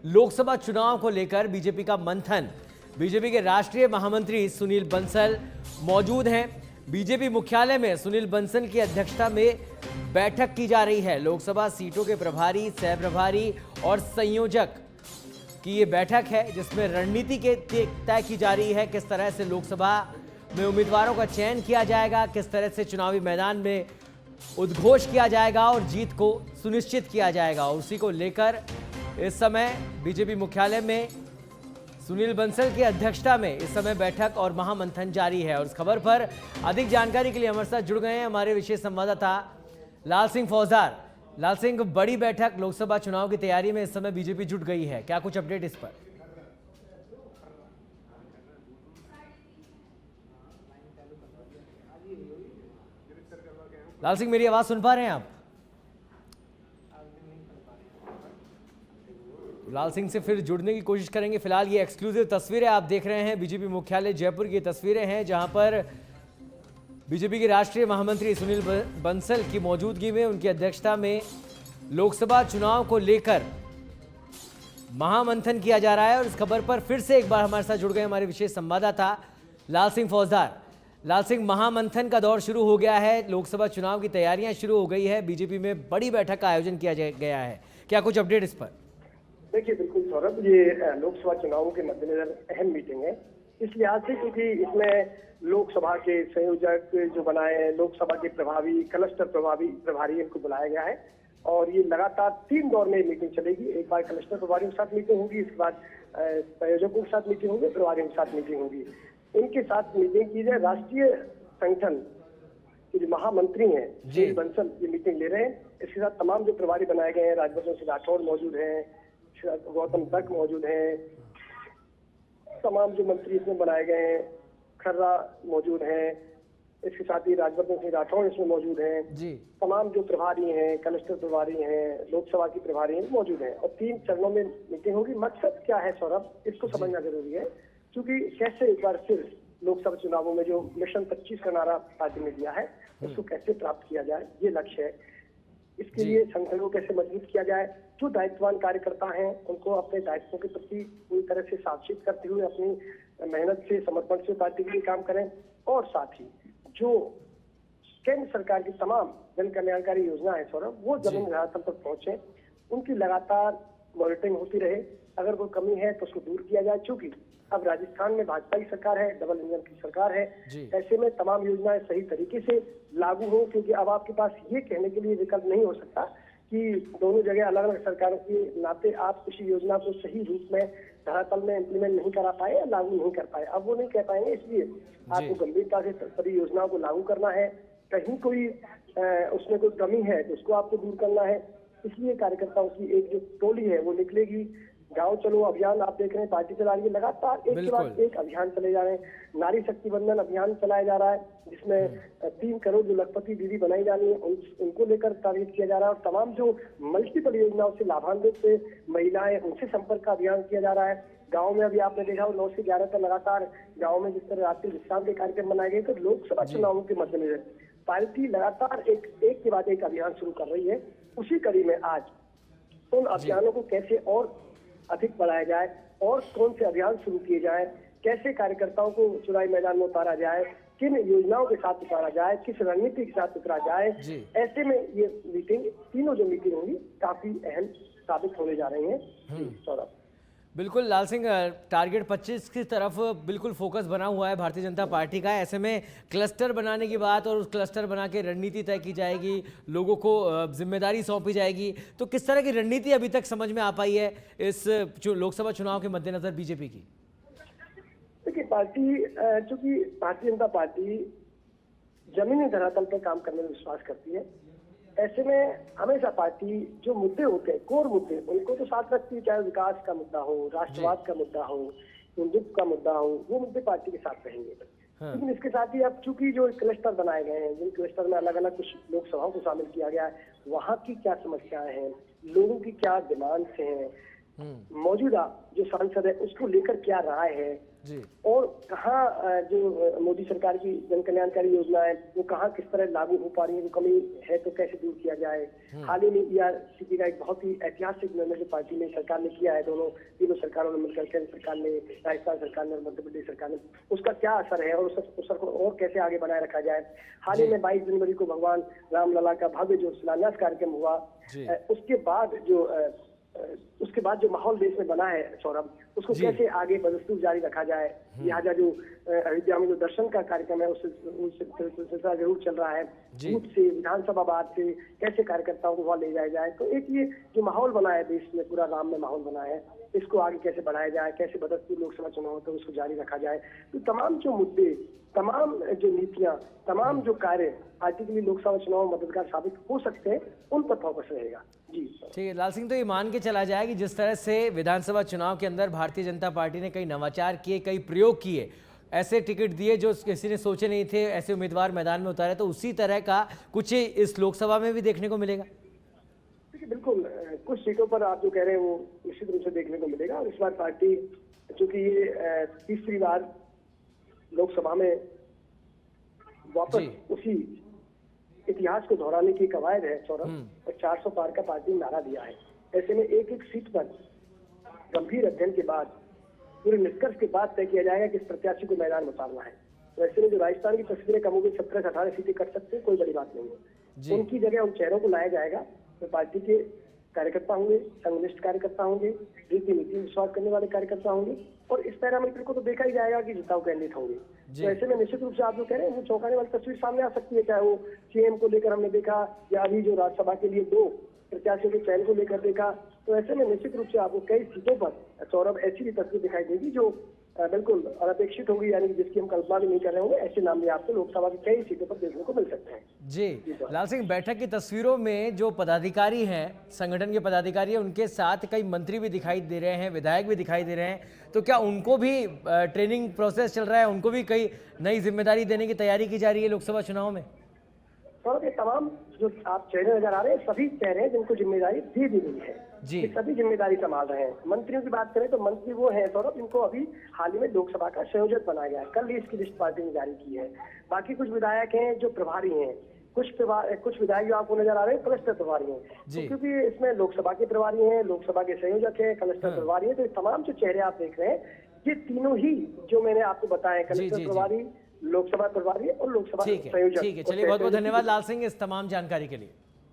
लोकसभा चुनाव को लेकर बीजेपी का मंथन। बीजेपी के राष्ट्रीय महामंत्री सुनील बंसल मौजूद हैं। बीजेपी मुख्यालय में सुनील बंसल की अध्यक्षता में बैठक की जा रही है। लोकसभा सीटों के प्रभारी, सह-प्रभारी और संयोजक की ये बैठक है, जिसमें रणनीति के तय की जा रही है। किस तरह से लोकसभा में उम्मीदवारों का चयन किया जाएगा, किस तरह से चुनावी मैदान में उद्घोष किया जाएगा और जीत को सुनिश्चित किया जाएगा। उसी को लेकर इस समय बीजेपी मुख्यालय में सुनील बंसल की अध्यक्षता में इस समय बैठक और महामंथन जारी है। और इस खबर पर अधिक जानकारी के लिए हमारे साथ जुड़ गए हैं हमारे विशेष संवाददाता लाल सिंह फौजदार। लाल सिंह, बड़ी बैठक लोकसभा चुनाव की तैयारी में इस समय बीजेपी जुट गई है, क्या कुछ अपडेट इस पर? लाल सिंह, मेरी आवाज सुन पा रहे हैं आप? लाल सिंह से फिर जुड़ने की कोशिश करेंगे। फिलहाल ये एक्सक्लूसिव तस्वीरें आप देख रहे हैं, बीजेपी मुख्यालय जयपुर की तस्वीरें हैं, जहां पर बीजेपी के राष्ट्रीय महामंत्री सुनील बंसल की मौजूदगी में, उनकी अध्यक्षता में लोकसभा चुनाव को लेकर महामंथन किया जा रहा है। और इस खबर पर फिर से एक बार हमारे साथ जुड़ गए हमारे विशेष संवाददाता लाल सिंह फौजदार। लाल सिंह, महामंथन का दौर शुरू हो गया है, लोकसभा चुनाव की तैयारियां शुरू हो गई है, बीजेपी में बड़ी बैठक का आयोजन किया गया है, क्या कुछ अपडेट इस पर? देखिए, बिल्कुल सौरभ, ये लोकसभा चुनावों के मद्देनजर अहम मीटिंग है। इस लिहाज से क्योंकि इसमें लोकसभा के संयोजक जो बनाए हैं, लोकसभा के प्रभावी, क्लस्टर प्रभारी इनको बुलाया गया है। और ये लगातार 3 दौर में मीटिंग चलेगी। एक बार क्लस्टर प्रभारियों के साथ मीटिंग होगी, इसके बाद संयोजकों के साथ मीटिंग होगी, प्रभारियों के साथ मीटिंग होगी। इनके साथ मीटिंग की जाए। राष्ट्रीय संगठन के जो महामंत्री हैं सुनील बंसल ये मीटिंग ले रहे हैं। इसके साथ तमाम जो प्रभारी बनाए गए हैं, राजवर्धन सिंह राठौड़ मौजूद हैं, गौतम तक मौजूद हैं, तमाम जो मंत्री इसमें बनाए गए हैं, खर्रा मौजूद हैं, इसके साथ ही राजवर्धन सिंह राठौड़ इसमें मौजूद हैं, तमाम जो प्रभारी हैं, कलेक्टर प्रभारी हैं, लोकसभा की प्रभारी हैं मौजूद हैं। और 3 चरणों में मीटिंग होगी। मकसद क्या है सौरभ, इसको समझना जरूरी है, क्योंकि कैसे एक बार फिर लोकसभा चुनावों में जो मिशन 25 का नारा पार्टी ने दिया है, उसको कैसे प्राप्त किया जाए, ये लक्ष्य है। इसके लिए संगठन को कैसे मजबूत किया जाए, जो दायित्ववान कार्यकर्ता हैं उनको अपने दायित्वों के प्रति पूरी तरह से साक्षित करते हुए अपनी मेहनत से, समर्पण से पार्टी के लिए काम करें। और साथ ही जो केंद्र सरकार की तमाम जन कल्याणकारी योजना है सौरभ, वो जमीन धरातल तक पहुंचे, उनकी लगातार मॉनिटरिंग होती रहे। अगर कोई कमी है तो उसको दूर किया जाए। चूंकि अब राजस्थान में भाजपा की सरकार है, डबल इंजन की सरकार है, ऐसे में तमाम योजनाएं सही तरीके से लागू हो। क्योंकि अब आपके पास ये कहने के लिए विकल्प नहीं हो सकता कि दोनों जगह अलग अलग सरकारों के नाते आप किसी योजना को सही रूप में धरातल में इम्प्लीमेंट नहीं करा पाए या लागू नहीं कर पाए। अब वो नहीं कह पाएंगे, इसलिए आपको गंभीरता से सभी योजनाओं को लागू करना है। कहीं कोई उसमें कोई कमी है तो उसको आपको दूर करना है। इसलिए कार्यकर्ताओं की एक जो टोली है वो निकलेगी। गांव चलो अभियान आप देख रहे हैं, पार्टी चला रही है, लगातार एक के बाद एक अभियान चले जा रहे हैं। नारी शक्ति बंधन अभियान चलाया जा रहा है, जिसमें 3 करोड़ जो लखपति दीदी बनाई जानी है उनको लेकर टारगेट किया जा रहा है। और तमाम जो मल्टीपल योजनाओं से लाभान्वित महिलाएं, उनसे संपर्क का अभियान किया जा रहा है। गाँव में अभी आपने देखा 9 से 11 तक लगातार गाँव में जिस तरह रात्रि विश्राम के कार्यक्रम बनाए गए, तो लोकसभा चुनावों के मद्देनजर पार्टी लगातार एक के बाद एक अभियान शुरू कर रही है। उसी कड़ी में आज उन अभियानों को कैसे और अधिक बढ़ाया जाए और कौन से अभियान शुरू किए जाए, कैसे कार्यकर्ताओं को चुनावी मैदान में उतारा जाए, किन योजनाओं के साथ उतारा जाए, किस रणनीति के साथ उतारा जाए, ऐसे में ये मीटिंग, तीनों जो मीटिंग होंगी, काफी अहम साबित होने जा रही हैं सौरभ। बिल्कुल लाल सिंह, टारगेट 25 की तरफ बिल्कुल फोकस बना हुआ है भारतीय जनता पार्टी का। ऐसे में क्लस्टर बनाने की बात और उस क्लस्टर बना के रणनीति तय की जाएगी, लोगों को जिम्मेदारी सौंपी जाएगी। तो किस तरह की रणनीति अभी तक समझ में आ पाई है इस लोकसभा चुनाव के मद्देनजर बीजेपी की? देखिए, पार्टी चूंकि भारतीय जनता पार्टी जमीनी धरातल पर काम करने में विश्वास करती है, ऐसे में हमेशा पार्टी जो मुद्दे होते हैं, कोर मुद्दे, उनको तो साथ रखती है। चाहे विकास का मुद्दा हो, राष्ट्रवाद का मुद्दा हो, हिंदुत्व का मुद्दा हो, वो मुद्दे पार्टी के साथ रहेंगे। लेकिन इसके साथ ही अब चूंकि जो क्लस्टर बनाए गए हैं, जिन क्लस्टर में अलग अलग कुछ लोकसभाओं को शामिल किया गया है, वहाँ की क्या समस्याएं हैं, लोगों की क्या डिमांड्स हैं, मौजूदा जो सांसद है उसको लेकर क्या राय है जी और कहाँ जो मोदी सरकार की जन कल्याणकारी योजनाएं वो कहाँ किस तरह लागू हो पा रही है, वो कमी है तो कैसे दूर किया जाए। हाल ही में ERCP का एक बहुत ही ऐतिहासिक निर्णय जो पार्टी ने सरकार ने किया है, तीनों सरकारों ने मिलकर, केंद्र सरकार ने, राजस्थान सरकार ने और मध्य प्रदेश सरकार ने, उसका क्या असर है और उस असर को और कैसे आगे बनाए रखा जाए। हाल ही में 22 जनवरी को भगवान रामलला का भव्य जो शिलान्यास कार्यक्रम हुआ, उसके बाद जो माहौल देश में बना है सौरभ, उसको कैसे आगे बदस्तूर जारी रखा जाए। लिहाजा जो अयोध्या में जो दर्शन का कार्यक्रम है उससे सिलसिला जरूर चल रहा है, बूथ से विधानसभा बाद से कैसे कार्यकर्ताओं को वहां ले जाया जाए। तो एक ये जो माहौल बना है देश में, पूरा राम में माहौल बना है, इसको आगे कैसे बढ़ाया जाए, कैसे बदस्तूर लोकसभा चुनाव होते हैं उसको जारी रखा जाए। तो तमाम जो मुद्दे, तमाम जो नीतियां, तमाम जो कार्य पार्टी के लिए लोकसभा चुनाव में मददगार साबित हो सकते हैं, उन पर फोकस रहेगा। जी ठीक है लाल सिंह, तो ये मान के चला जाए कि जिस तरह से विधानसभा चुनाव के अंदर भारतीय जनता पार्टी ने कई नवाचार किए, कई प्रयोग किए, ऐसे टिकट दिए जो किसी ने सोचे नहीं थे, ऐसे उम्मीदवार मैदान में उतारे, तो उसी तरह का कुछ इस लोकसभा में भी देखने को मिलेगा। देखिए बिल्कुल, कुछ सीटों पर आप जो कह रहे हैं वो निश्चित रूप से देखने को मिलेगा। और इस बार पार्टी, चूंकि ये तीसरी बार लोकसभा में वापस उसी इतिहास को दोहराने की कवायद है सौरभ, और 400 पार का पार्टी ने नारा दिया है। ऐसे में एक एक सीट पर गंभीर अध्ययन के बाद, पूरे निष्कर्ष के बाद तय किया जाएगा कि इस प्रत्याशी को मैदान में उतारना है। तो ऐसे में जो राजस्थान की तस्वीरें कम होगी, 17 से 18 सीटें कर सकते हैं, कोई बड़ी बात नहीं है। उनकी जगह उन चेहरों को लाया जाएगा तो पार्टी के कार्यकर्ता होंगे, संगनिष्ठ कार्यकर्ता होंगे, रीति नीति विश्वास करने वाले कार्यकर्ता होंगे, और इस पैरामीटर को तो देखा ही जाएगा कि जिताऊ कैंडिडेट होंगे। तो ऐसे में निश्चित रूप से आप जो कह रहे हैं वो चौंकाने वाली तस्वीर सामने आ सकती है, चाहे वो CM को लेकर हमने देखा या अभी जो राज्यसभा के लिए 2 प्रत्याशियों के चयन को लेकर देखा। तो ऐसे में निश्चित रूप से आपको कई सीटों पर सौरभ ऐसी भी तस्वीर दिखाई देगी जो बिल्कुल अनपेक्षित होगी, यानी जिसकी हम कल्पना भी नहीं कर रहे होंगे। ऐसे नाम भी आपको लोकसभा की कई सीटों पर देखने को मिल सकते हैं। जी लाल सिंह, बैठक की तस्वीरों में जो पदाधिकारी हैं, संगठन के पदाधिकारी हैं, उनके साथ कई मंत्री भी दिखाई दे रहे हैं, विधायक भी दिखाई दे रहे हैं, तो क्या उनको भी ट्रेनिंग प्रोसेस चल रहा है, उनको भी कई नई जिम्मेदारी देने की तैयारी की जा रही है लोकसभा चुनाव में? तो ये तमाम जो आप चेहरे नजर आ रहे हैं, सभी चेहरे हैं जिनको जिम्मेदारी दे दी गई है जी, सभी जिम्मेदारी संभाल रहे हैं। मंत्रियों की बात करें तो मंत्री वो हैं सौरभ जिनको अभी हाल ही में लोकसभा का संयोजक बनाया गया है, कल ही इसकी लिस्ट पार्टी ने जारी की है। बाकी कुछ विधायक हैं जो प्रभारी हैं, कुछ विधायक जो आपको नजर आ रहे हैं क्लस्टर प्रभारी हैं, तो क्योंकि इसमें लोकसभा के प्रभारी हैं, लोकसभा के संयोजक हैं, क्लस्टर प्रभारी हैं। तो तमाम जो चेहरे आप देख रहे हैं, ये तीनों ही जो मैंने आपको बताया, क्लस्टर प्रभारी, लोकसभा प्रभारी और लोकसभा संयोजक। ठीक है, चलिए बहुत बहुत धन्यवाद लाल सिंह इस तमाम जानकारी के लिए।